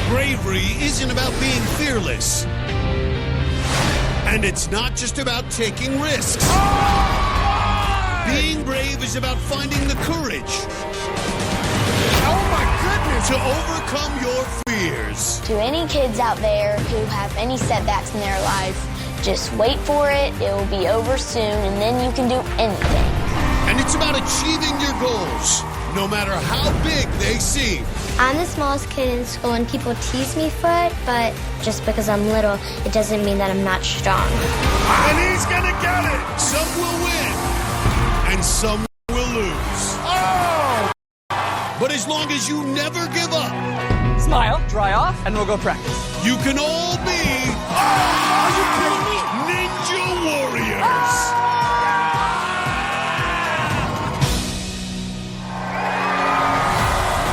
Bravery isn't about being fearless. And it's not just about taking risks. Being brave is about finding the courage. Oh my goodness! To overcome your fears. To any kids out there who have any setbacks in their life, just wait for it, it will be over soon, and then you can do anything. And it's about achieving your goals, no matter how big they seem. I'm the smallest kid in school, and people tease me for it, but just because I'm little, it doesn't mean that I'm not strong. And he's gonna get it! Some will win, and some will lose. Oh! But as long as you never give up, Smile, dry off, and we'll go practice. you can all be Are you kidding me? Ninja Warriors.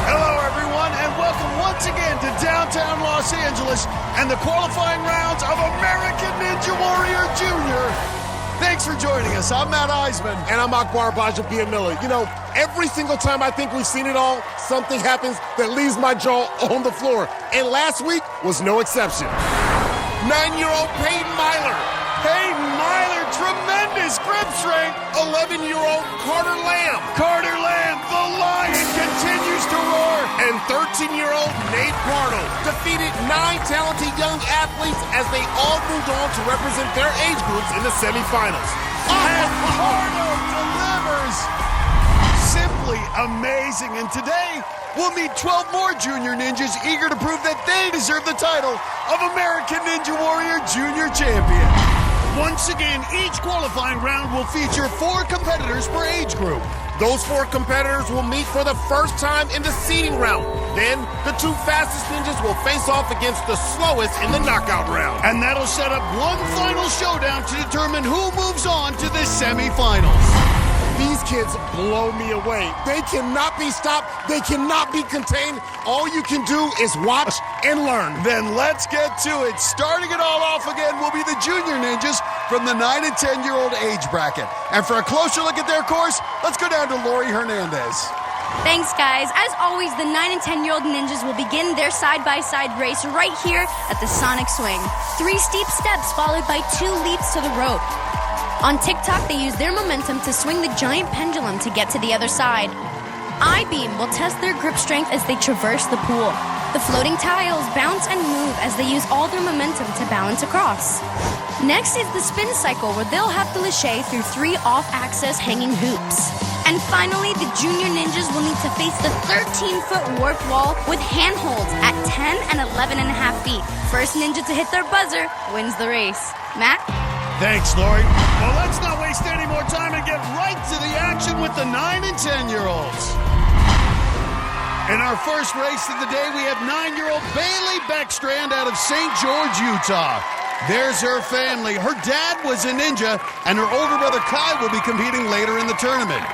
Hello, everyone, and welcome once again to downtown Los Angeles and the qualifying rounds of American Ninja Warrior Jr. Thanks for joining us. I'm Matt Eisman. And I'm Akbar Baja-Miller. You know, every single time I think we've seen it all, something happens that leaves my jaw on the floor. And last week was no exception. 9-year-old Peyton Myler. Peyton Myler, tremendous grip strength. 11-year-old Carter Lamb. Carter Lamb, the Lion, continues to roar. And 13-year-old Nate Pardo defeated 9 talented young athletes as they all moved on to represent their age groups in the semifinals. And Pardo delivers. Simply amazing. And today, we'll meet 12 more junior ninjas eager to prove that they deserve the title of American Ninja Warrior Junior Champion. Once again, each qualifying round will feature 4 competitors per age group. Those 4 competitors will meet for the first time in the seeding round. Then, the 2 fastest ninjas will face off against the slowest in the knockout round. And that'll set up one final showdown to determine who moves on to the semifinals. These kids blow me away. They cannot be stopped. They cannot be contained. All you can do is watch and learn. Then let's get to it. Starting it all off again will be the junior ninjas from the 9 and 10-year-old age bracket. And for a closer look at their course, let's go down to Lori Hernandez. Thanks, guys. As always, the 9 and 10-year-old ninjas will begin their side-by-side race right here at the Sonic Swing. 3 steep steps followed by 2 leaps to the rope. On TikTok, they use their momentum to swing the giant pendulum to get to the other side. I-beam will test their grip strength as they traverse the pool. The floating tiles bounce and move as they use all their momentum to balance across. Next is the spin cycle, where they'll have to lâcher through 3 off-axis hanging hoops. And finally, the junior ninjas will need to face the 13-foot warp wall with handholds at 10 and 11.5 feet. First ninja to hit their buzzer wins the race. Matt? Thanks, Lori. Well, let's not waste any more time and get right to the action with the 9 and 10-year-olds. In our first race of the day, we have 9-year-old Bailey Beckstrand out of St. George, Utah. There's her family. Her dad was a ninja, and her older brother Kai will be competing later in the tournament.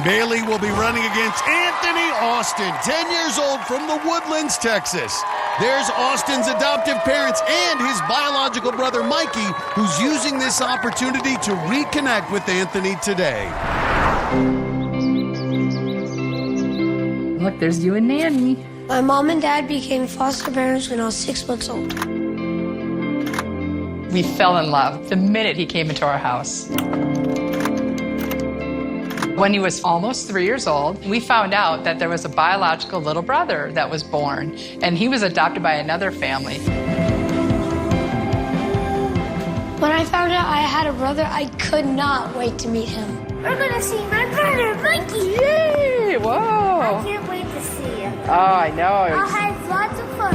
Bailey will be running against Anthony Austin, 10 years old, from the Woodlands, Texas. There's Austin's adoptive parents and his biological brother Mikey, who's using this opportunity to reconnect with Anthony today. Look, there's you and Nanny. My mom and dad became foster parents when I was 6 months old. We fell in love the minute he came into our house. When he was almost 3 years old, we found out that there was a biological little brother that was born, and he was adopted by another family. When I found out I had a brother, I could not wait to meet him. We're gonna see my brother, Mikey! Yay! Whoa! I can't wait to see him. Oh, I know. I'll have lots of fun.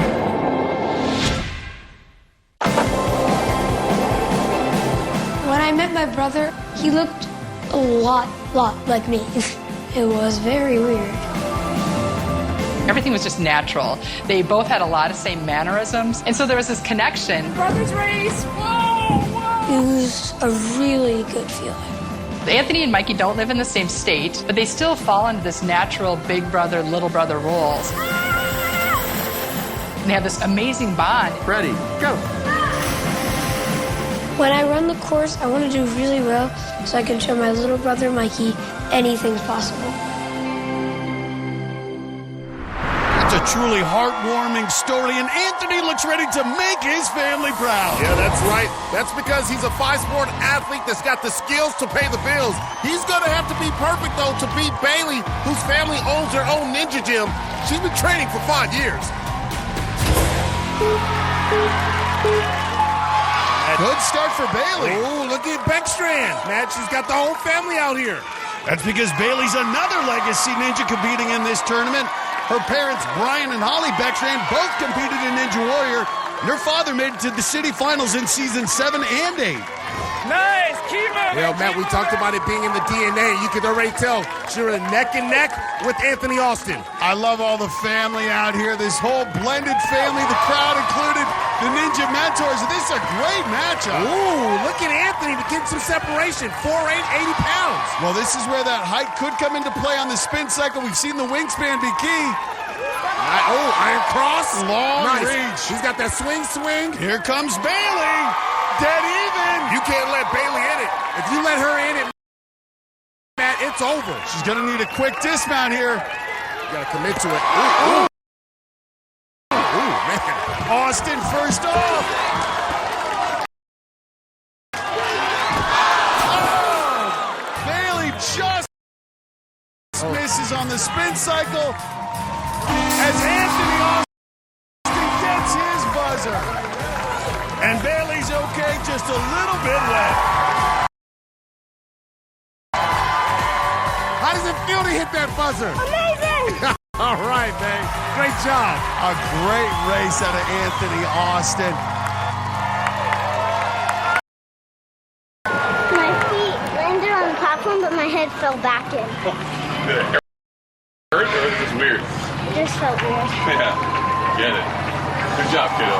When I met my brother, he looked a lot like me. It was very weird. Everything was just natural. They both had a lot of same mannerisms, and so there was this connection. Brothers race! Whoa! Whoa! It was a really good feeling. Anthony and Mikey don't live in the same state, but they still fall into this natural big brother, little brother roles. And they have this amazing bond. Ready, go. When I run the course, I want to do really well so I can show my little brother Mikey anything's possible. That's a truly heartwarming story, and Anthony looks ready to make his family proud. Yeah, that's right. That's because he's a five-sport athlete that's got the skills to pay the bills. He's going to have to be perfect, though, to beat Bailey, whose family owns their own ninja gym. She's been training for 5 years. Good start for Bailey. Oh, look at Beckstrand. Matt, she's got the whole family out here. That's because Bailey's another legacy ninja competing in this tournament. Her parents, Brian and Holly Beckstrand, both competed in Ninja Warrior. And her father made it to the city finals in season 7 and 8. Nice. Keep moving. Yeah, Matt, we talked about it being in the DNA. You could already tell she's neck and neck with Anthony Austin. I love all the family out here, this whole blended family, the crowd included, the Ninja Mentors. This is a great matchup. Ooh, look at Anthony to get some separation. 4'8", 80 pounds. Well, this is where that height could come into play on the spin cycle. We've seen the wingspan be key. Iron cross. Long nice. reach. She's got that swing. Here comes Bailey. Dead even. You can't let Bailey in it. If you let her in it, Matt, it's over. She's going to need a quick dismount here. You got to commit to it. Ooh, man. Austin first off. Oh, Bailey just misses on the spin cycle as Anthony Austin gets his buzzer. And Bailey's okay, just a little bit left. How does it feel to hit that buzzer? Amazing! All right, man. Great job. A great race out of Anthony Austin. My feet landed on the platform, but my head fell back in. Did it hurt or was it just weird? It just felt weird. Yeah, get it. Good job, kiddo.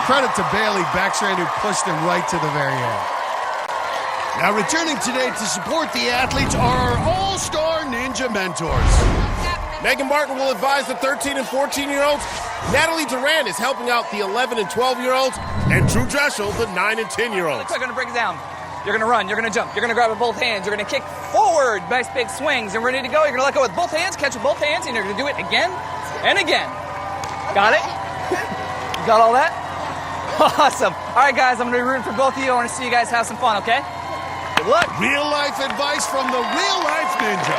Credit to Bailey Beckstrand, who pushed him right to the very end. Now returning today to support the athletes are our all-star ninja mentors. Megan Martin will advise the 13 and 14-year-olds. Natalie Duran is helping out the 11 and 12-year-olds. And Drew Dreschel, the 9 and 10-year-olds. We're going to break it down. You're going to run. You're going to jump. You're going to grab with both hands. You're going to kick forward. Nice big swings. And we're ready to go. You're going to let go with both hands, catch with both hands, and you're going to do it again and again. Got it? You got all that? Awesome. All right, guys, I'm going to be rooting for both of you. I want to see you guys have some fun, okay? Good luck. Real-life advice from the real-life ninja.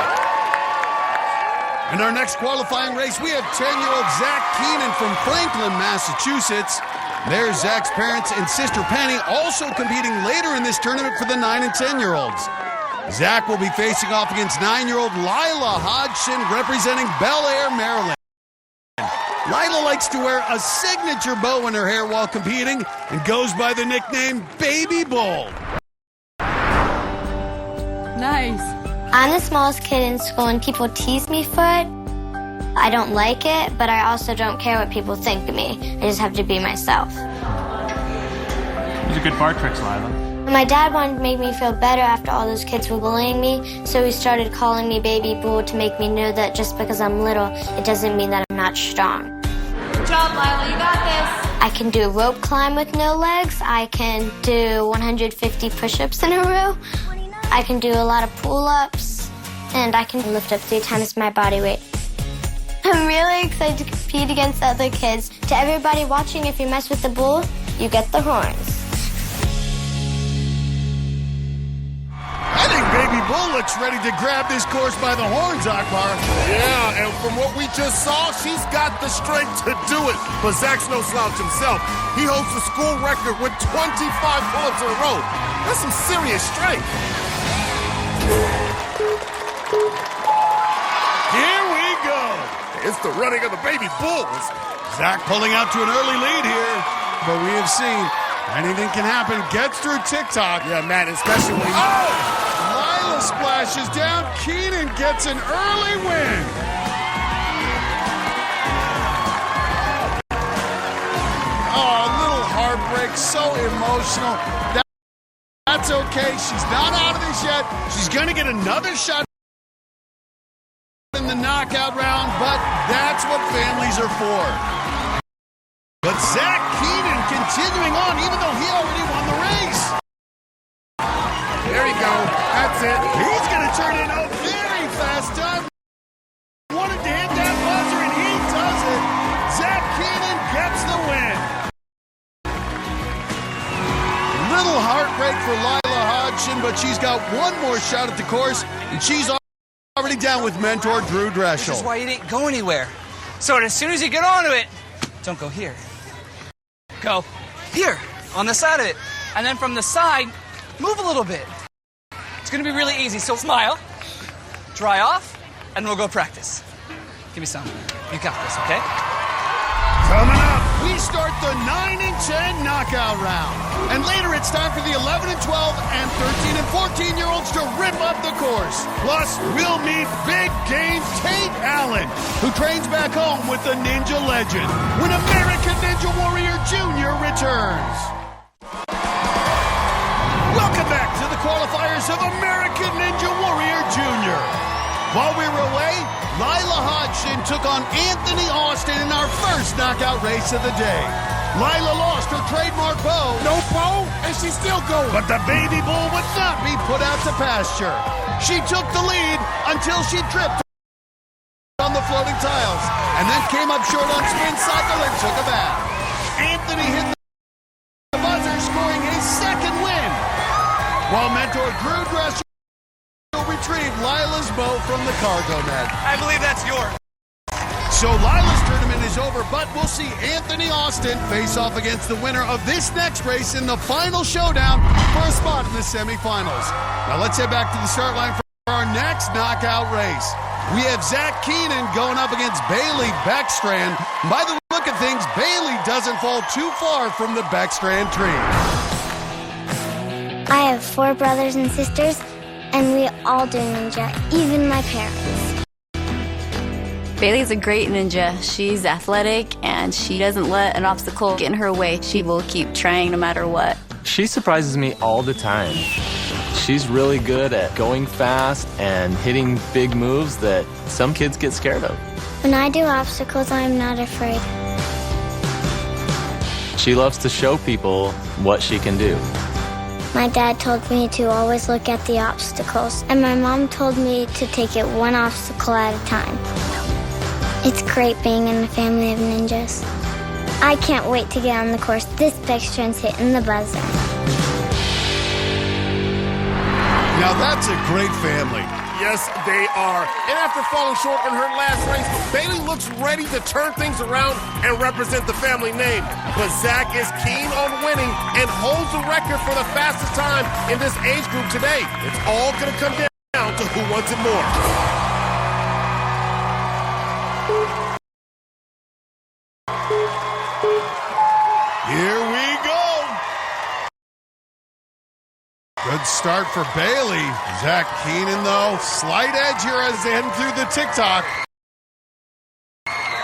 In our next qualifying race, we have 10-year-old Zach Keenan from Franklin, Massachusetts. There's Zach's parents and sister Penny also competing later in this tournament for the 9 and 10-year-olds. Zach will be facing off against 9-year-old Lila Hodgson representing Bel Air, Maryland. Lila likes to wear a signature bow in her hair while competing and goes by the nickname Baby Bull. Nice. I'm the smallest kid in school, and people tease me for it. I don't like it, but I also don't care what people think of me. I just have to be myself. These are good bar tricks, Lila. My dad wanted to make me feel better after all those kids were bullying me, so he started calling me Baby Bull to make me know that just because I'm little, it doesn't mean that I'm not strong. Good job, Lila. You got this. I can do a rope climb with no legs. I can do 150 push-ups in a row. I can do a lot of pull-ups, and I can lift up 3 times my body weight. I'm really excited to compete against other kids. To everybody watching, if you mess with the bull, you get the horns. I think Baby Bull looks ready to grab this course by the horns, Akbar. Yeah, and from what we just saw, she's got the strength to do it. But Zach's no slouch himself. He holds the school record with 25 pull-ups in a row. That's some serious strength. Here we go. It's the running of the Baby Bulls. Zach pulling out to an early lead here, but we have seen anything can happen. Gets through TikTok. Yeah, Matt, especially when Lila splashes down. Keenan gets an early win. Oh, a little heartbreak, so emotional. That's okay. She's not out of this yet. She's going to get another shot in the knockout round, but that's what families are for. But Zach Keenan continuing on, even though he already won the race. There you go. That's it. He's going to turn in a very fast time. Wanted to hit that for Lila Hodgson, but she's got one more shot at the course, and she's already down with mentor Drew Dreschel. This is why you didn't go anywhere. So as soon as you get onto it, don't go here. Go here, on the side of it. And then from the side, move a little bit. It's gonna be really easy, so smile, dry off, and we'll go practice. Give me some. You got this, okay? Coming up, we start the 9 and 10 knockout round. And later it's time for the 11 and 12 and 13 and 14-year-olds to rip up the course. Plus, we'll meet big game Tate Allen, who trains back home with the Ninja Legend when American Ninja Warrior Jr. returns. Welcome back to the qualifiers of American Ninja Warrior Jr. While we were away, Lila Hodgson took on Anthony Austin in our first knockout race of the day. Lila lost her trademark bow. No bow, and she's still going. But the baby bull would not be put out to pasture. She took the lead until she tripped on the floating tiles and then came up short on spin cycle and took a bath. Anthony hit the buzzer, scoring his second win, while mentor Drew Dreschel retrieved Lila's bow from the cargo net. I believe that's yours. So Lila's tournament is over, but we'll see Anthony Austin face off against the winner of this next race in the final showdown for a spot in the semifinals. Now let's head back to the start line for our next knockout race. We have Zach Keenan going up against Bailey Beckstrand. By the look of things, Bailey doesn't fall too far from the Beckstrand tree. I have 4 brothers and sisters, and we all do ninja, even my parents. Bailey's a great ninja. She's athletic, and she doesn't let an obstacle get in her way. She will keep trying no matter what. She surprises me all the time. She's really good at going fast and hitting big moves that some kids get scared of. When I do obstacles, I'm not afraid. She loves to show people what she can do. My dad told me to always look at the obstacles, and my mom told me to take it one obstacle at a time. It's great being in a family of ninjas. I can't wait to get on the course. This Beckstrand's hitting the buzzer. Now that's a great family. Yes, they are. And after falling short in her last race, Bailey looks ready to turn things around and represent the family name. But Zach is keen on winning and holds the record for the fastest time in this age group today. It's all going to come down to who wants it more. Here we go. Good start for Bailey. Zach Keenan, though, slight edge here as they head through the TikTok.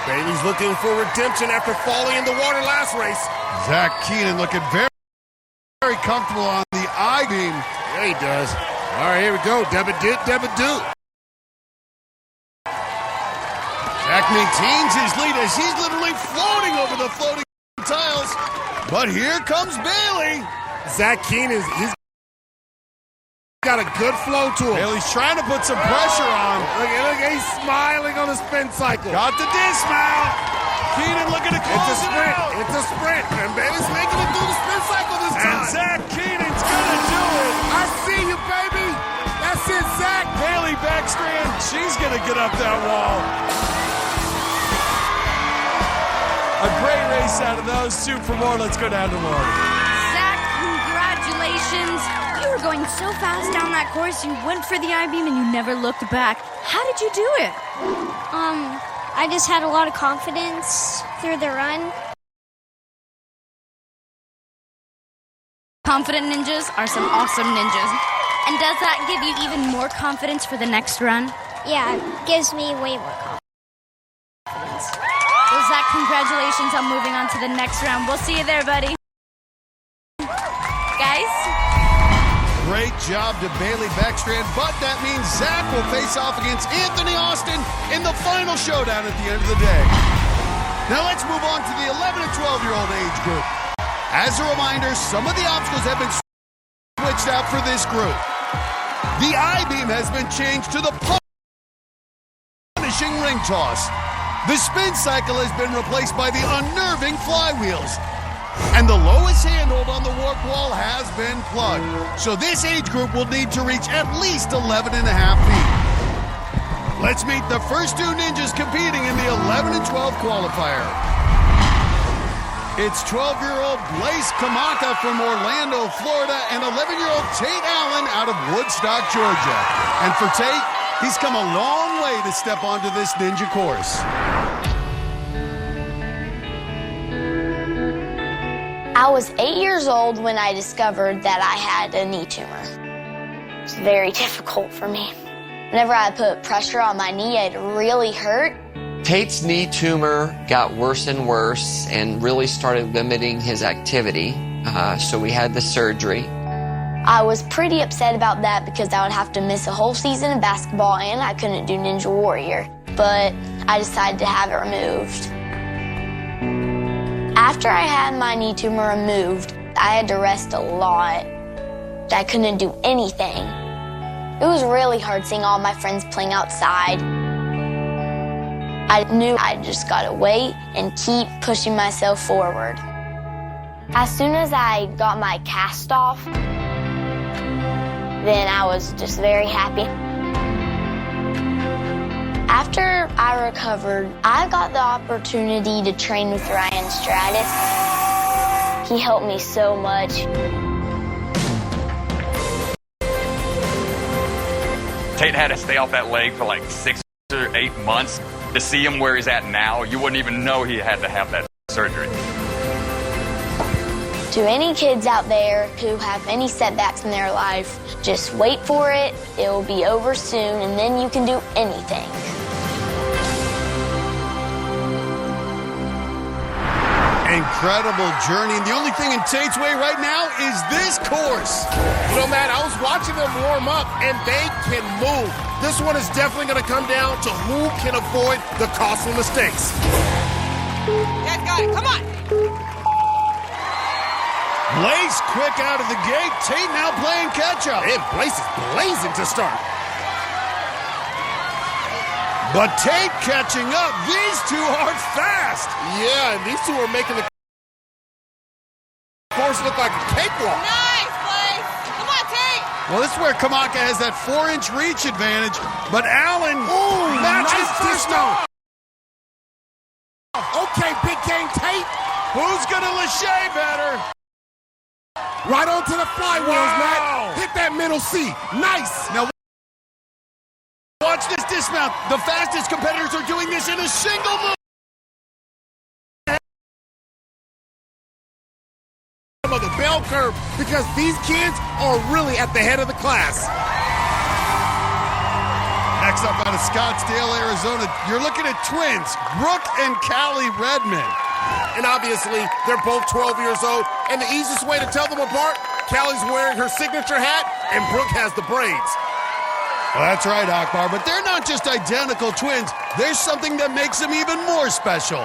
Bailey's looking for redemption after falling in the water last race. Zach Keenan looking very, very comfortable on the I-beam. Yeah, he does. All right, here we go. Debit do. Zach maintains his lead as he's literally floating over the floating tiles. But here comes Bailey. Zach Keenan, he's got a good flow to him. Bailey's trying to put some pressure on. Look, he's smiling on the spin cycle. Got the dismount. Keenan looking to close it out. It's a sprint, and Bailey's making it through the spin cycle this time. And Zach Keenan's gonna do it. I see you, baby. That's it, Zach. Bailey Beckstrand, she's gonna get up that wall. A great race out of those two. For more, let's go down to Lori. Zach, congratulations. You were going so fast down that course, you went for the I-beam and you never looked back. How did you do it? I just had a lot of confidence through the run. Confident ninjas are some awesome ninjas. And does that give you even more confidence for the next run? Yeah, it gives me way more confidence. Well, Zach, congratulations on moving on to the next round. We'll see you there, buddy. Guys? Great job to Bailey Beckstrand, but that means Zach will face off against Anthony Austin in the final showdown at the end of the day. Now let's move on to the 11 and 12-year-old age group. As a reminder, some of the obstacles have been switched out for this group. The I-beam has been changed to the punishing ring toss. The spin cycle has been replaced by the unnerving flywheels. And the lowest handhold on the warp wall has been plugged. So this age group will need to reach at least 11 and a half feet. Let's meet the first two ninjas competing in the 11 and 12 qualifier. It's 12-year-old Blaise Kamaka from Orlando, Florida, and 11-year-old Tate Allen out of Woodstock, Georgia. And for Tate, he's come a long way to step onto this ninja course. I was 8 years old when I discovered that I had a knee tumor. It was very difficult for me. Whenever I put pressure on my knee, it really hurt. Tate's knee tumor got worse and worse and really started limiting his activity, so we had the surgery. I was pretty upset about that because I would have to miss a whole season of basketball and I couldn't do Ninja Warrior, but I decided to have it removed. After I had my knee tumor removed, I had to rest a lot. I couldn't do anything. It was really hard seeing all my friends playing outside. I knew I just gotta wait and keep pushing myself forward. As soon as I got my cast off, then I was just very happy. After I recovered, I got the opportunity to train with Ryan Stratus. He helped me so much. Tate had to stay off that leg for like 6 or 8 months. To see him where he's at now, you wouldn't even know he had to have that surgery. To any kids out there who have any setbacks in their life, just wait for it. It will be over soon, and then you can do anything. Incredible journey. And the only thing in Tate's way right now is this course. You know, Matt, I was watching them warm up, and they can move. This one is definitely going to come down to who can avoid the costly mistakes. Yeah, got it. Come on. Blaise quick out of the gate. Tate now playing catch-up. And Blaise is blazing to start. But Tate catching up. These two are fast. Yeah, and these two are making the course look like a cakewalk. Nice, Blaise. Come on, Tate. Well, this is where Kamaka has that 4-inch reach advantage, but Allen matches nice first dismount. Okay, big game Tate. Who's gonna lâcher better? Right onto the flywheels, Wow. Matt. Hit that middle C. Nice. Now watch this dismount. The fastest competitors are doing this in a single move. Of the bell curve, because these kids are really at the head of the class. Next up out of Scottsdale, Arizona, you're looking at twins, Brooke and Callie Redmond. And obviously, they're both 12 years old, and the easiest way to tell them apart, Callie's wearing her signature hat, and Brooke has the braids. Well, that's right, Akbar, but they're not just identical twins. There's something that makes them even more special.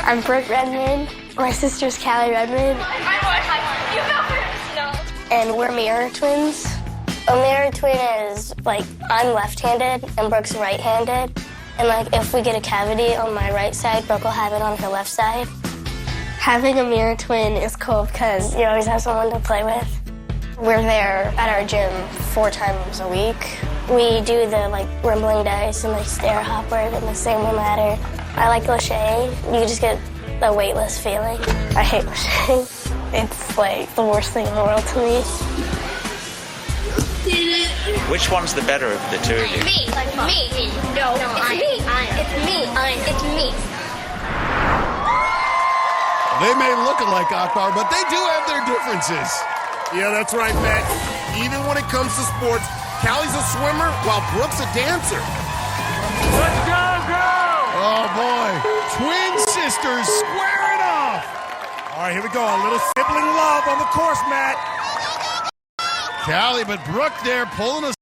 I'm Brooke Redmond. My sister's Callie Redmond. And we're mirror twins. A mirror twin is like I'm left-handed and Brooke's right-handed. And like if we get a cavity on my right side, Brooke will have it on her left side. Having a mirror twin is cool because you always have someone to play with. We're there at our gym 4 times a week. We do the like rumbling dice and like stair hopper and the single ladder. I like lâcher. You just get the weightless feeling. I hate lâcher. It's like the worst thing in the world to me. Which one's the better of the two of you? Me. Like me. No, it's me. It's me. It's me. They may look alike, Akbar, but they do have their differences. Yeah, that's right, Matt. Even when it comes to sports, Callie's a swimmer while Brooke's a dancer. Let's go, girl! Oh, boy. Twin sisters squaring off. All right, here we go. A little sibling love on the course, Matt. Callie, but Brooke there pulling us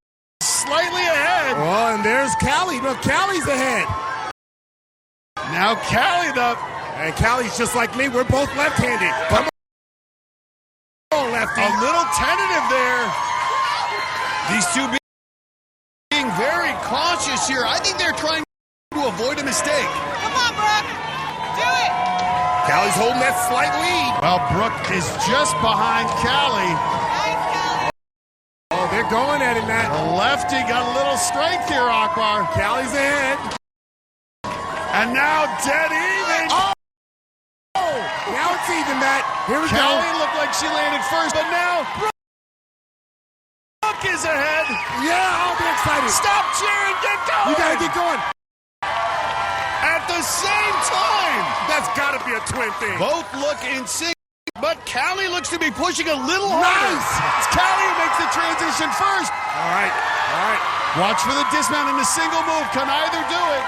slightly ahead. Oh, and there's Callie. No, Callie's ahead. Now Callie, and Callie's just like me. We're both left-handed. Come on, lefty. A little tentative there. These two being very cautious cautious here. I think they're trying to avoid a mistake. Come on, Brooke. Do it. Callie's holding that slight lead. Well, Brooke is just behind Callie. Nice, Callie. Oh, they're going at it, Matt. The lefty got a little strength here, Akbar. Callie's ahead. And now dead even. Oh! Now it's even, Matt. Here we Callie go. looked like she landed first, but now Brooke is ahead. Yeah, I'll be excited. Stop cheering, get going. You gotta get going. At the same time. That's gotta be a twin thing. Both look in sync, but Callie looks to be pushing a little harder. Nice. It's Callie who makes the transition first. All right. Watch for the dismount in a single move. Can either do it.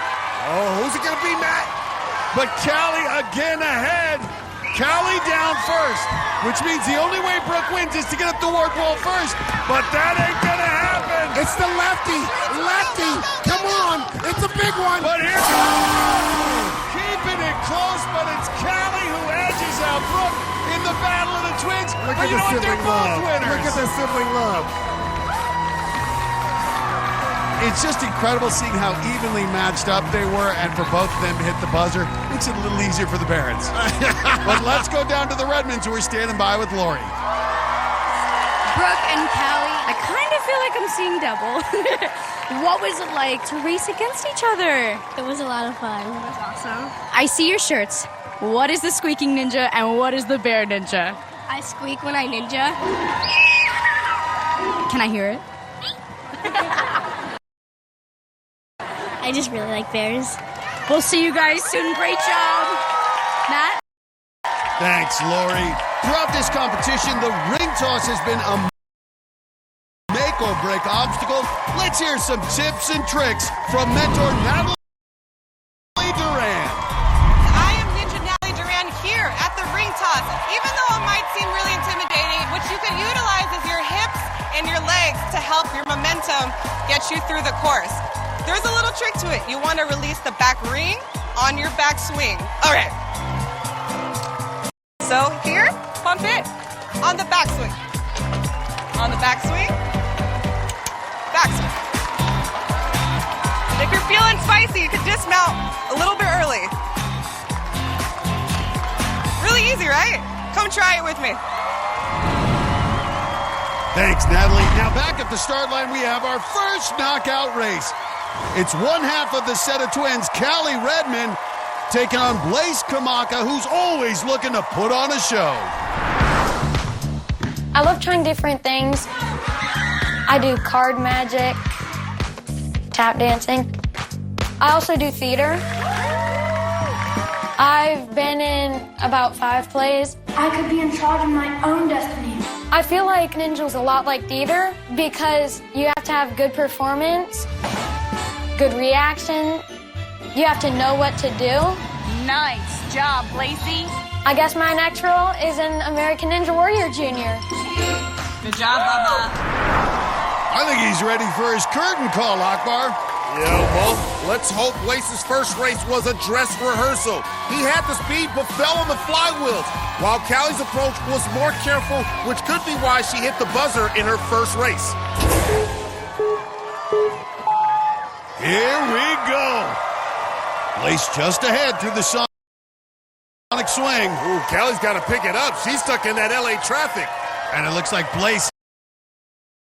Oh, who's it gonna be, Matt? But Callie again ahead. Callie down first, which means the only way Brooke wins is to get up the ward wall first. But that ain't gonna happen. It's the lefty. Lefty. Come on. It's a big one. But here, keeping it close, but it's Callie who edges out Brooke in the battle of the twins. Look But at you the know what? They're sibling both love. winners. Look at the sibling love. It's just incredible seeing how evenly matched up they were, and for both of them to hit the buzzer makes it a little easier for the Barons. But let's go down to the Redmonds, who are standing by with Lori. Brooke and Callie, I kind of feel like I'm seeing double. What was it like to race against each other? It was a lot of fun. It was awesome. I see your shirts. What is the squeaking ninja and what is the bear ninja? I squeak when I ninja. Can I hear it? I just really like bears. We'll see you guys soon. Great job. Matt? Thanks, Lori. Throughout this competition, the ring toss has been a make-or-break obstacle. Let's hear some tips and tricks from mentor Natalie Duran. I am Ninja Natalie Duran here at the ring toss. Even though it might seem really intimidating, what you can utilize is your hips and your legs to help your momentum get you through the course. There's a little trick to it. You want to release the back ring on your back swing. All right. So here, pump it on the back swing. On the back swing. Back swing. If you're feeling spicy, you can dismount a little bit early. Really easy, right? Come try it with me. Thanks, Natalie. Now back at the start line, we have our first knockout race. It's one half of the set of twins, Callie Redmond, taking on Blaze Kamaka, who's always looking to put on a show. I love trying different things. I do card magic, tap dancing. I also do theater. I've been in about 5 plays. I could be in charge of my own destiny. I feel like ninja's a lot like theater because you have to have good performance, good reaction. You have to know what to do. Nice job, Lacey. I guess my next role is in American Ninja Warrior Jr. Good job, Baba. I think he's ready for his curtain call, Akbar. Yeah, well, let's hope Lace's first race was a dress rehearsal. He had the speed but fell on the flywheels, while Callie's approach was more careful, which could be why she hit the buzzer in her first race. Here we go. Lace just ahead through the sonic swing. Ooh, Callie's got to pick it up. She's stuck in that LA traffic. And it looks like Blaze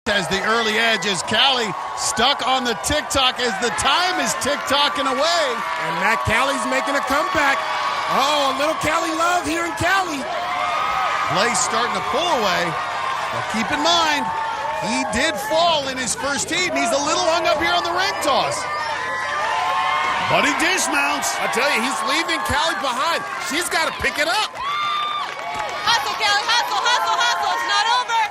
has the early edge as Callie stuck on the tick-tock as the time is tick-tocking away. And Matt Callie's making a comeback. Oh, a little Callie love here in Cali. Blaze starting to pull away. But keep in mind, he did fall in his first heat, and he's a little hung up here on the ring toss. But he dismounts. I tell you, he's leaving Callie behind. She's got to pick it up. Hustle, Callie, hustle, hustle, hustle. It's not over.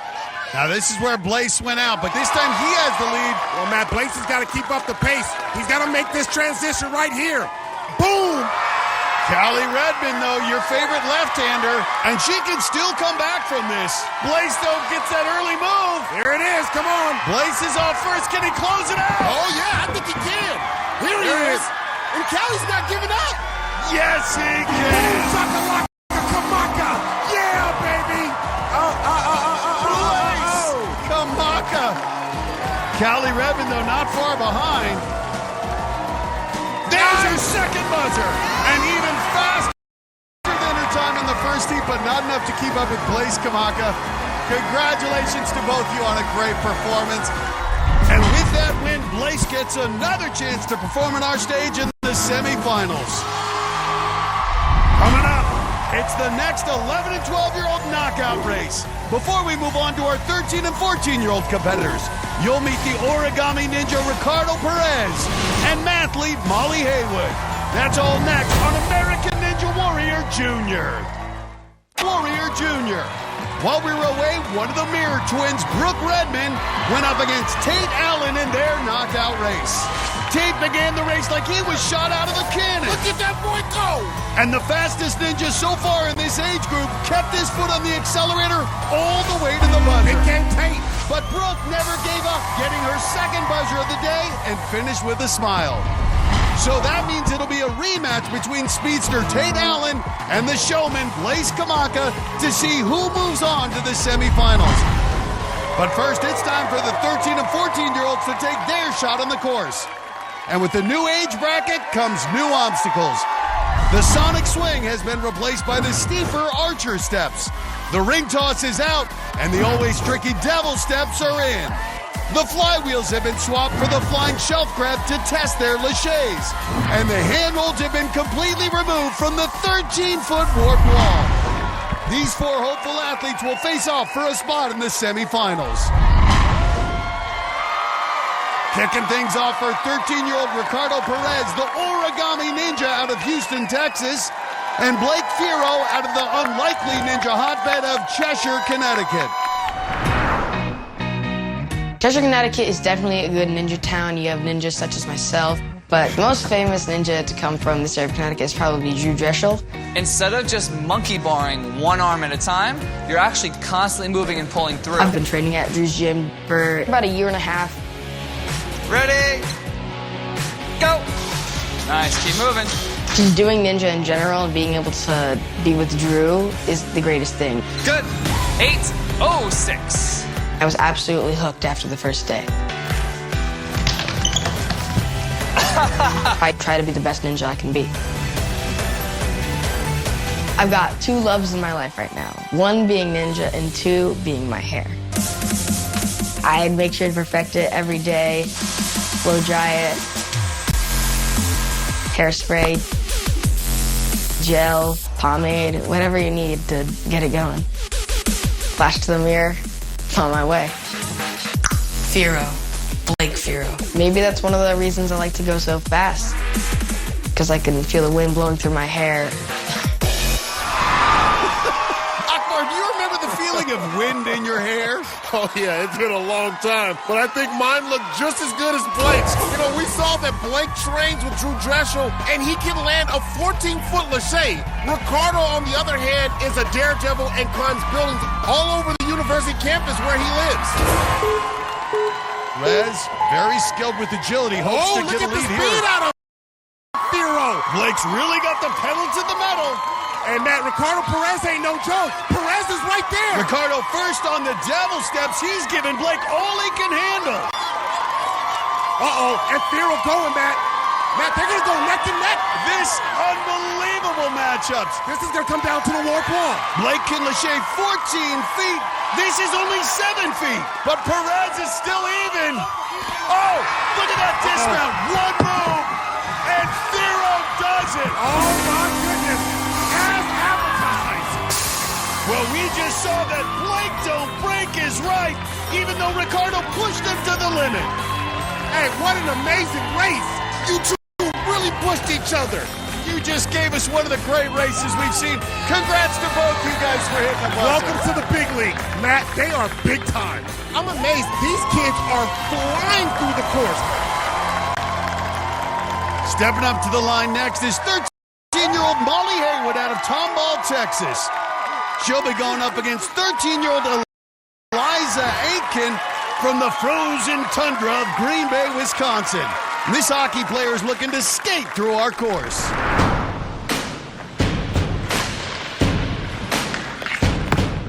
Now this is where Blaze went out, but this time he has the lead. Well, Matt, Blaze has got to keep up the pace. He's got to make this transition right here. Boom! Callie Redmond, though, your favorite left-hander, and she can still come back from this. Blaze, though, gets that early move. There it is. Come on. Blaze is off first. Can he close it out? Oh, yeah, I think he can. Here he is. And Callie's not giving up. Yes, he can. Shakalaka Kamaka. Yeah, baby. Blaze Kamaka. Callie Redmond, though, not far behind. There's her second buzzer. And even faster than her time in the first heat, but not enough to keep up with Blaise Kamaka. Congratulations to both of you on a great performance. And with that win, Blaise gets another chance to perform on our stage in the semifinals. Coming up, it's the next 11 and 12-year-old knockout race. Before we move on to our 13 and 14-year-old competitors, you'll meet the origami ninja Ricardo Perez and mathlete Molly Haywood. That's all next on American Ninja Warrior Jr. While we were away, one of the Mirror twins, Brooke Redmond, went up against Tate Allen in their knockout race. Tate began the race like he was shot out of a cannon. Look at that boy go! And the fastest ninja so far in this age group kept his foot on the accelerator all the way to the buzzer. It came Tate. But Brooke never gave up, getting her second buzzer of the day and finished with a smile. So that means it'll be a rematch between speedster Tate Allen and the showman Blaise Kamaka to see who moves on to the semifinals. But first, it's time for the 13 and 14-year-olds to take their shot on the course. And with the new age bracket comes new obstacles. The Sonic Swing has been replaced by the steeper Archer steps. The ring toss is out, and the always tricky Devil steps are in. The flywheels have been swapped for the flying shelf grab to test their laches. And the handholds have been completely removed from the 13-foot warp wall. These four hopeful athletes will face off for a spot in the semifinals. Kicking things off for 13-year-old Ricardo Perez, the origami ninja out of Houston, Texas, and Blake Firo out of the unlikely ninja hotbed of Cheshire, Connecticut. Cheshire, Connecticut is definitely a good ninja town. You have ninjas such as myself. But the most famous ninja to come from this area of Connecticut is probably Drew Dreschel. Instead of just monkey barring one arm at a time, you're actually constantly moving and pulling through. I've been training at Drew's gym for about a year and a half. Ready? Go! Nice, keep moving. Just doing ninja in general and being able to be with Drew is the greatest thing. Good. 8:06. I was absolutely hooked after the first day. I try to be the best ninja I can be. I've got two loves in my life right now. One being ninja and two being my hair. I make sure to perfect it every day, blow dry it, hairspray, gel, pomade, whatever you need to get it going. Flash to the mirror, on my way. Firo. Blake Firo. Maybe that's one of the reasons I like to go so fast. Because I can feel the wind blowing through my hair. Akbar, do you remember the feeling of wind in your hair? Oh, yeah, it's been a long time. But I think mine look just as good as Blake's. You know, we saw that Blake trains with Drew Dreschel, and he can land a 14-foot lache. Ricardo, on the other hand, is a daredevil and climbs buildings all over the university campus where he lives. Rez, very skilled with agility, hopes to get a lead here. Look at the speed out of Firo. Blake's really got the pedal to the metal. And Matt, Ricardo Perez ain't no joke. Perez is right there. Ricardo first on the devil steps. He's giving Blake all he can handle. Uh-oh, and Firo going, Matt. Matt, they're going to go neck and neck. This unbelievable matchups. This is going to come down to the warp wall. Blake can lache 14 feet. This is only 7 feet. But Perez is still even. Oh, look at that dismount. One move, and Firo does it. Oh, my goodness. As advertised. Well, we just saw that Blake don't break is right, even though Ricardo pushed him to the limit. Hey, what an amazing race. You two really pushed each other. You just gave us one of the great races we've seen. Congrats to both you guys for hitting the buzzer. Welcome to the big league. Matt, they are big time. I'm amazed. These kids are flying through the course. Stepping up to the line next is 13-year-old Molly Haywood out of Tomball, Texas. She'll be going up against 13-year-old Eliza Aitken from the frozen tundra of Green Bay, Wisconsin. This hockey player is looking to skate through our course.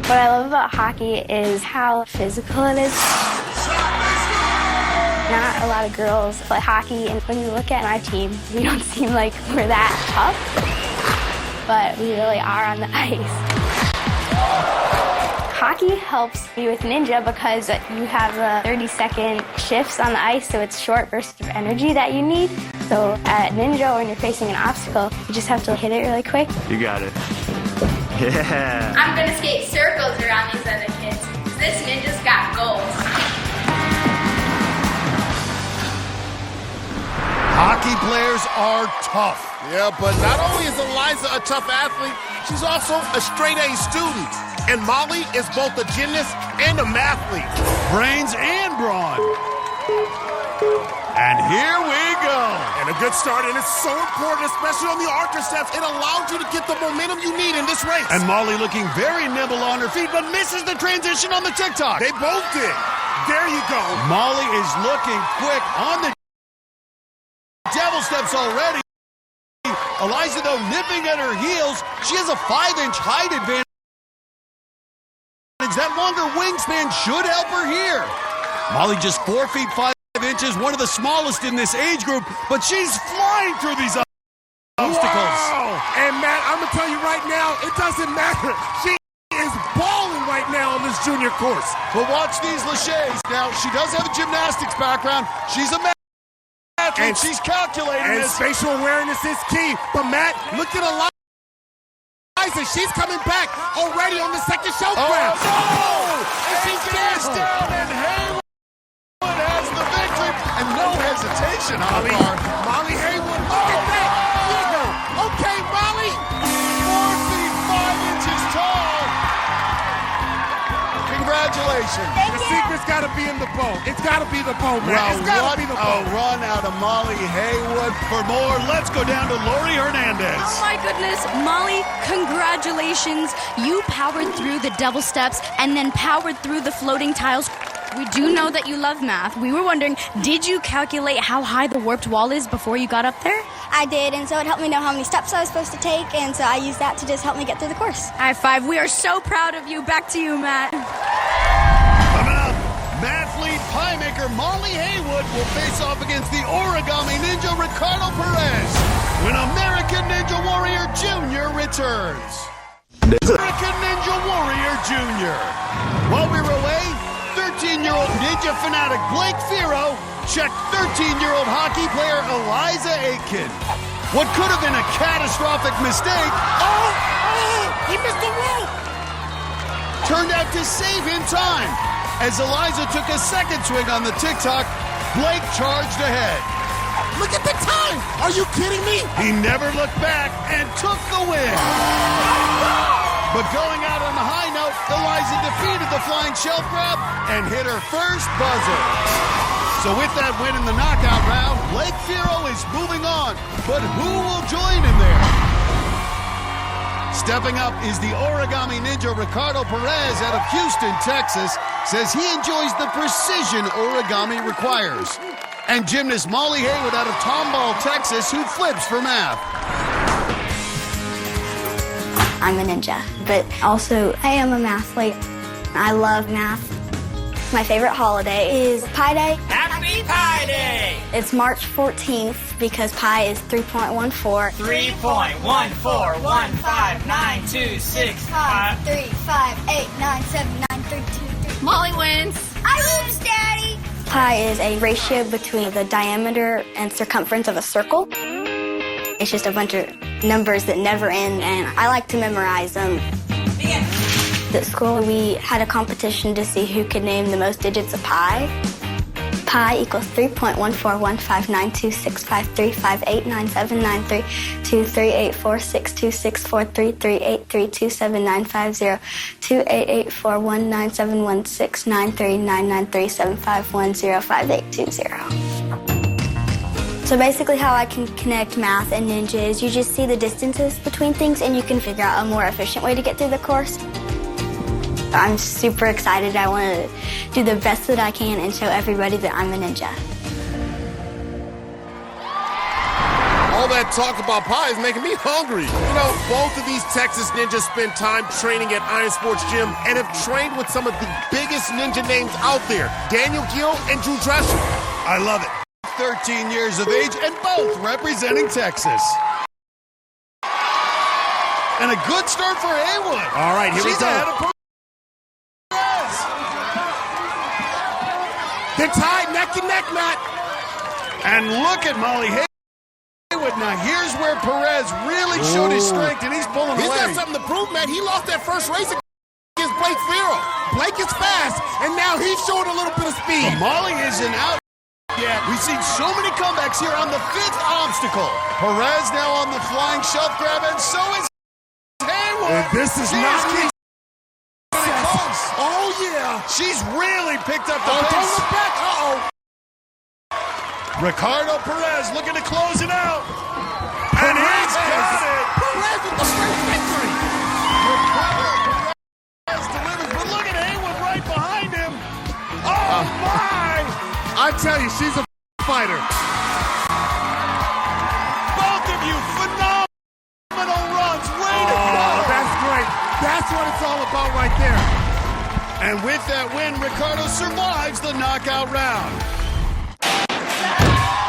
What I love about hockey is how physical it is. Not a lot of girls play hockey, and when you look at my team, we don't seem like we're that tough, but we really are on the ice. Hockey helps me with ninja because you have 30-second shifts on the ice, so it's short bursts of energy that you need. So at ninja, when you're facing an obstacle, you just have to hit it really quick. You got it. Yeah. I'm gonna skate circles around these other kids. This ninja's got goals. Hockey players are tough. Yeah, but not only is Eliza a tough athlete, she's also a straight-A student. And Molly is both a gymnast and a mathlete. Brains and brawn. And here we go. And a good start, and it's so important, especially on the archer steps. It allows you to get the momentum you need in this race. And Molly looking very nimble on her feet, but misses the transition on the TikTok. They both did. There you go. Molly is looking quick on the devil steps already. Eliza, though, nipping at her heels. She has a 5-inch height advantage. That longer wingspan should help her here. Molly just 4 feet 5 inches, one of the smallest in this age group, but she's flying through these obstacles. Wow. And Matt, I'm going to tell you right now, it doesn't matter. She is balling right now on this junior course. But watch these laches. Now, she does have a gymnastics background. She's a athlete, and she's calculating this. And spatial awareness is key. But Matt, look at Eliza. She's coming back already on the second show grab. Oh, and she's down, and Haywood has the victory, and no hesitation on her part. Molly Haywood, look at that. Okay, Molly. 4 feet 5 inches tall. Congratulations. The secret's got to be in the bow. It's got to be the bow, man. Well, it's got to be the bow. A run out of Molly Haywood. For more, let's go down to Lori Hernandez. Oh my goodness, Molly, congratulations. You powered through the double steps and then powered through the floating tiles. We do know that you love math. We were wondering, did you calculate how high the warped wall is before you got up there? I did, and so it helped me know how many steps I was supposed to take, and so I used that to just help me get through the course. High five. We are so proud of you. Back to you, Matt. Coming up, mathlete pie maker Molly Haywood will face off against the origami ninja Ricardo Perez when American Ninja Warrior Jr. returns. American Ninja Warrior Jr. While we were away, 13-year-old ninja fanatic Blake Firo checked 13-year-old hockey player Eliza Aitken. What could have been a catastrophic mistake He missed the rope. turned out to save him time. As Eliza took a second swing on the TikTok, Blake charged ahead. Look at the time. Are you kidding me? He never looked back and took the win. But going out on a high note, Eliza defeated the flying shelf grab and hit her first buzzer. So with that win in the knockout round, Blake Firo is moving on. But who will join him there? Stepping up is the origami ninja Ricardo Perez out of Houston, Texas. Says he enjoys the precision origami requires. And gymnast Molly Haywood out of Tomball, Texas, who flips for math. I'm a ninja, but also I am a mathlete. I love math. My favorite holiday is Pi Day. Happy Pi Day! It's March 14th because pi is 3.14. 3.14159265. 3, 5, 8, 9, 7, 9, 3, 2, 3. Molly wins. I lose, Daddy! Pi is a ratio between the diameter and circumference of a circle. It's just a bunch of numbers that never end, and I like to memorize them. At school, we had a competition to see who could name the most digits of pi. Pi equals 3.141592653388462238419716939937510582. So basically how I can connect math and ninja is you just see the distances between things and you can figure out a more efficient way to get through the course. I'm super excited. I want to do the best that I can and show everybody that I'm a ninja. All that talk about pie is making me hungry. You know, both of these Texas ninjas spend time training at Iron Sports Gym and have trained with some of the biggest ninja names out there, Daniel Gill and Drew Drescher. I love it. 13 years of age and both representing Texas. And a good start for Haywood. All right, here we She's go. ahead of Perez. They're tied neck and neck, Matt. And look at Molly Haywood. Now here's where Perez really showed his strength, and he's pulling He's away. got something to prove, man. He lost that first race against Blake Firo. Blake is fast, and now he's showing a little bit of speed. But Molly isn't out yet. We've seen so many comebacks here on the 5th obstacle. Perez now on the flying shelf grab, and so is Haywood. And this is not close. Oh, yeah. She's really picked up the Don't pace. look back. Uh-oh. Ricardo Perez looking to close it out. And he's got it. Perez with the first victory. Perez delivers, but look at Haywood right behind him. Oh, my. I tell you, she's a fighter. Both of you, phenomenal runs. Way to go. That's great. That's what it's all about right there. And with that win, Ricardo survives the knockout round.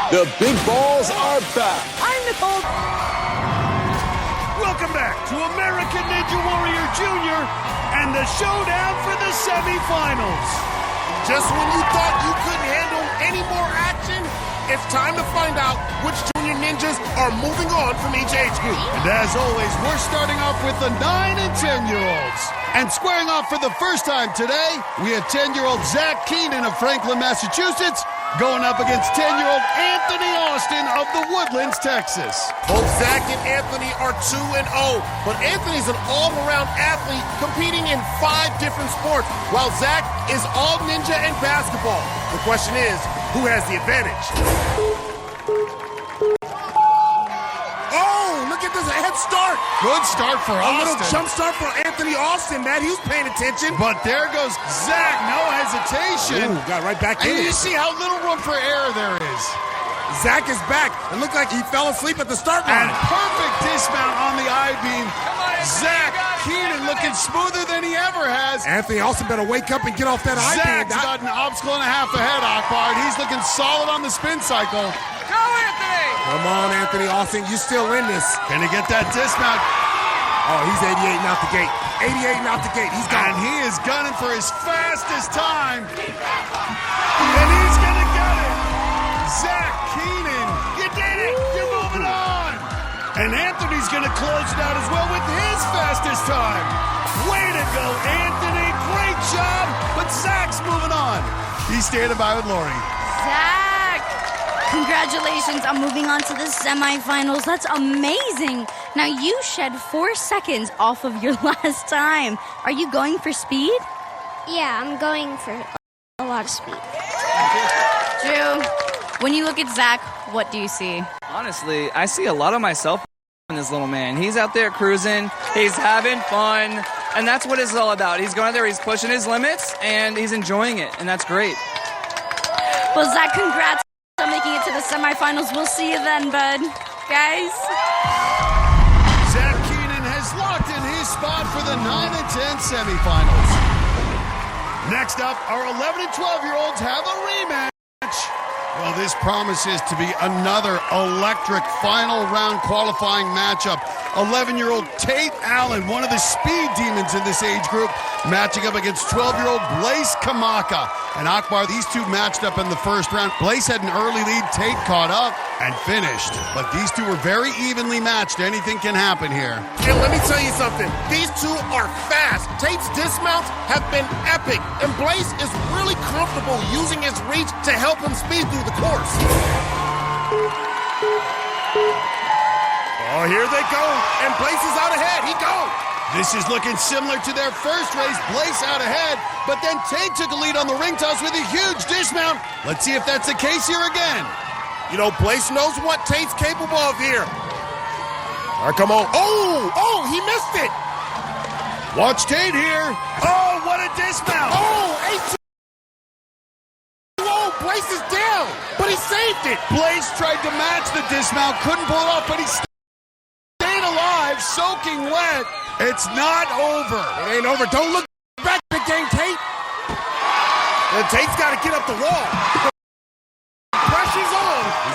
The big balls are back. I'm Nicole. Welcome back to American Ninja Warrior Jr. and the showdown for the semifinals. Just when you thought you couldn't handle any more action, it's time to find out which junior ninjas are moving on from each age group. And as always, we're starting off with the 9 and 10-year-olds. And squaring off for the first time today, we have 10-year-old Zach Keenan of Franklin, Massachusetts, going up against 10-year-old Anthony Austin of the Woodlands, Texas. Both Zach and Anthony are 2-0, but Anthony's an all-around athlete competing in 5 different sports, while Zach is all ninja and basketball. The question is, who has the advantage? Oh, look at this, a head start. Good start for A Austin. little jump start for Anthony Austin, man. He was paying attention. But there goes Zach, no hesitation. Ooh, got right back in And it. you see how little room for error there is. Zach is back. It looked like he fell asleep at the start And line. perfect dismount on the I-beam. Zach Keenan looking smoother than he ever has. Anthony Austin better wake up and get off that I-beam. Zach's got an obstacle and a half ahead, Akbar. He's looking solid on the spin cycle. Go, Anthony! Come on, Anthony Austin. You still in this. Can he get that dismount? Oh, he's 88 and out the gate. 88 and out the gate. He's got And he is gunning for his fastest time. And he's going to get it. Zach Keenan, you did it. You're moving on. And Anthony's going to close it out as well with his fastest time. Way to go, Anthony. Great job. But Zach's moving on. He's standing by with Lori. Zach! Congratulations on moving on to the semifinals. That's amazing. Now you shed 4 seconds off of your last time. Are you going for speed? Yeah, I'm going for a lot of speed. Drew, when you look at Zach, what do you see? Honestly, I see a lot of myself in this little man. He's out there cruising. He's having fun. And that's what it's all about. He's going out there, he's pushing his limits, and he's enjoying it. And that's great. Well, Zach, congrats on making it to the semifinals. We'll see you then, bud. Guys. Zach Keenan has locked in his spot for the 9 and 10 semifinals. Next up, our 11 and 12-year-olds have a rematch. Well, this promises to be another electric final round qualifying matchup. 11-year-old Tate Allen, one of the speed demons in this age group, matching up against 12-year-old Blaise Kamaka. And Akbar, these two matched up in the first round. Blaise had an early lead. Tate caught up and finished. But these two were very evenly matched. Anything can happen here. And let me tell you something. These two are fast. Tate's dismounts have been epic. And Blaise is really comfortable using his reach to help him speed through the course. Oh, here they go. And Blaise is out ahead. He goes. This is looking similar to their first race. Blaise out ahead, but then Tate took a lead on the ring toss with a huge dismount. Let's see if that's the case here again. You know, Blaise knows what Tate's capable of here. All right, come on. Oh, he missed it. Watch Tate here. Oh, what a dismount. Oh, 8-2. Oh, Blaise is down, but he saved it. Blaise tried to match the dismount, couldn't pull it off, but he stayed alive, soaking wet. It's not over. It ain't over. Don't look back at the game, Tate. And Tate's got to get up the wall.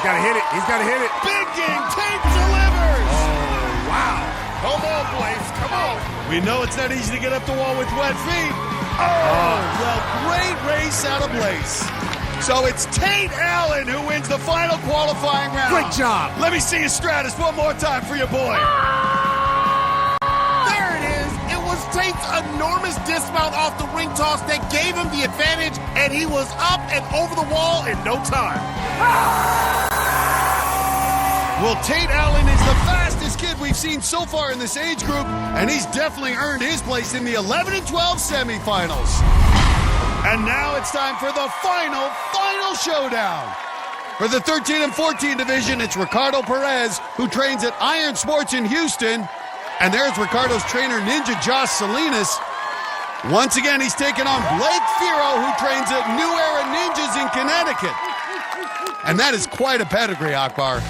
got to hit it. He's got to hit it. Big game. Tate delivers. Oh, wow. Come on, Blaze. Come on. We know it's not easy to get up the wall with wet feet. Oh, well, great race out of Blaze. So it's Tate Allen who wins the final qualifying round. Great job. Let me see you, Stratus, one more time for your boy. There it is. It was Tate's enormous dismount off the ring toss that gave him the advantage, and he was up and over the wall in no time. Well, Tate Allen is the fastest kid we've seen so far in this age group, and he's definitely earned his place in the 11 and 12 semifinals. And now it's time for the final showdown. For the 13 and 14 division, it's Ricardo Perez, who trains at Iron Sports in Houston. And there's Ricardo's trainer, Ninja Josh Salinas. Once again, he's taking on Blake Firo, who trains at New Era Ninjas in Connecticut. And that is quite a pedigree, Akbar.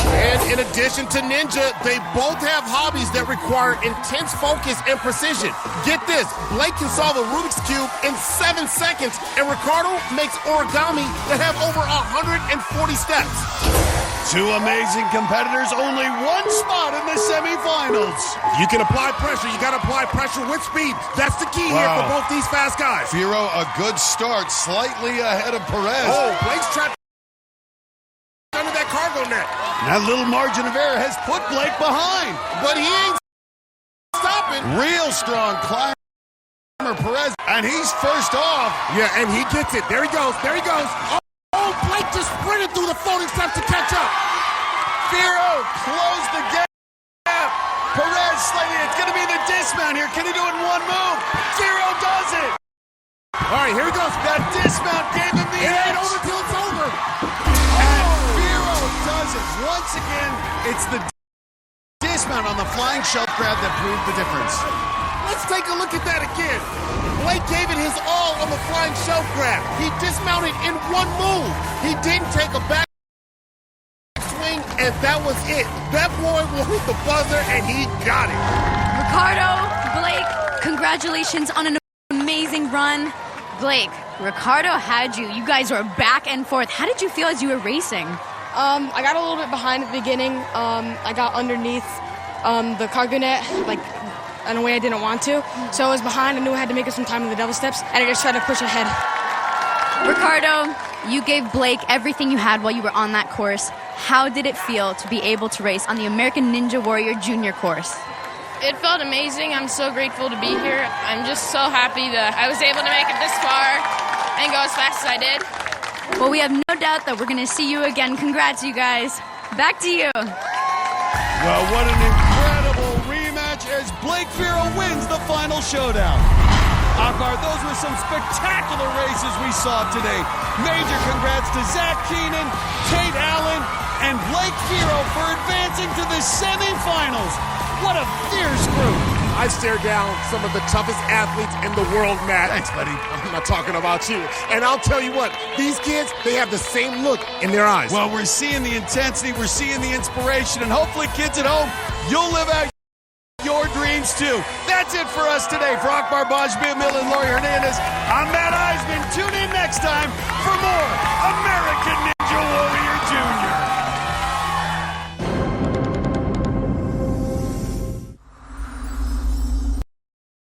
And in addition to Ninja, they both have hobbies that require intense focus and precision. Get this, Blake can solve a Rubik's Cube in 7 seconds, and Ricardo makes origami that have over 140 steps. Two amazing competitors, only one spot in the semifinals. You can apply pressure. You got to apply pressure with speed. That's the key here for both these fast guys. Firo, a good start, slightly ahead of Perez. Oh, Blake's trapped under that cargo net. That little margin of error has put Blake behind. But he ain't stopping. Real strong climber, Perez. And he's first off. Yeah, and he gets it. There he goes. There he goes. Oh, Blake just sprinted through the floating steps to catch up. Firo closed the gap. Perez slightly. It's going to be the dismount here. Can he do it in one move? Firo does it. All right, here he goes. That dismount gave him the edge. It ain't over till it's over. Does it once again. It's the dismount on the flying shelf grab that proved the difference. Let's take a look at that again. Blake gave it his all on the flying shelf grab. He dismounted in one move. He didn't take a back swing, and that was it. That boy blew the buzzer, and he got it. Ricardo, Blake, congratulations on an amazing run. Blake, Ricardo had you. You guys were back and forth. How did you feel as you were racing? I got a little bit behind at the beginning. I got underneath the cargo net, like in a way I didn't want to. So I was behind. I knew I had to make up some time in the double steps, and I just tried to push ahead. Ricardo, you gave Blake everything you had while you were on that course. How did it feel to be able to race on the American Ninja Warrior Junior course? It felt amazing. I'm so grateful to be here. I'm just so happy that I was able to make it this far and go as fast as I did. Well, we have no doubt that we're going to see you again. Congrats, you guys. Back to you. Well, what an incredible rematch as Blake Firo wins the final showdown. Akbar, those were some spectacular races we saw today. Major congrats to Zach Keenan, Tate Allen, and Blake Firo for advancing to the semifinals. What a fierce group. I stare down some of the toughest athletes in the world, Matt. Thanks, buddy. I'm not talking about you. And I'll tell you what, these kids, they have the same look in their eyes. Well, we're seeing the intensity, we're seeing the inspiration, and hopefully, kids at home, you'll live out your dreams too. That's it for us today. For Akbar Bajbir-Mill and Lori Hernandez, I'm Matt Eisman. Tune in next time for more American Ninja Warrior.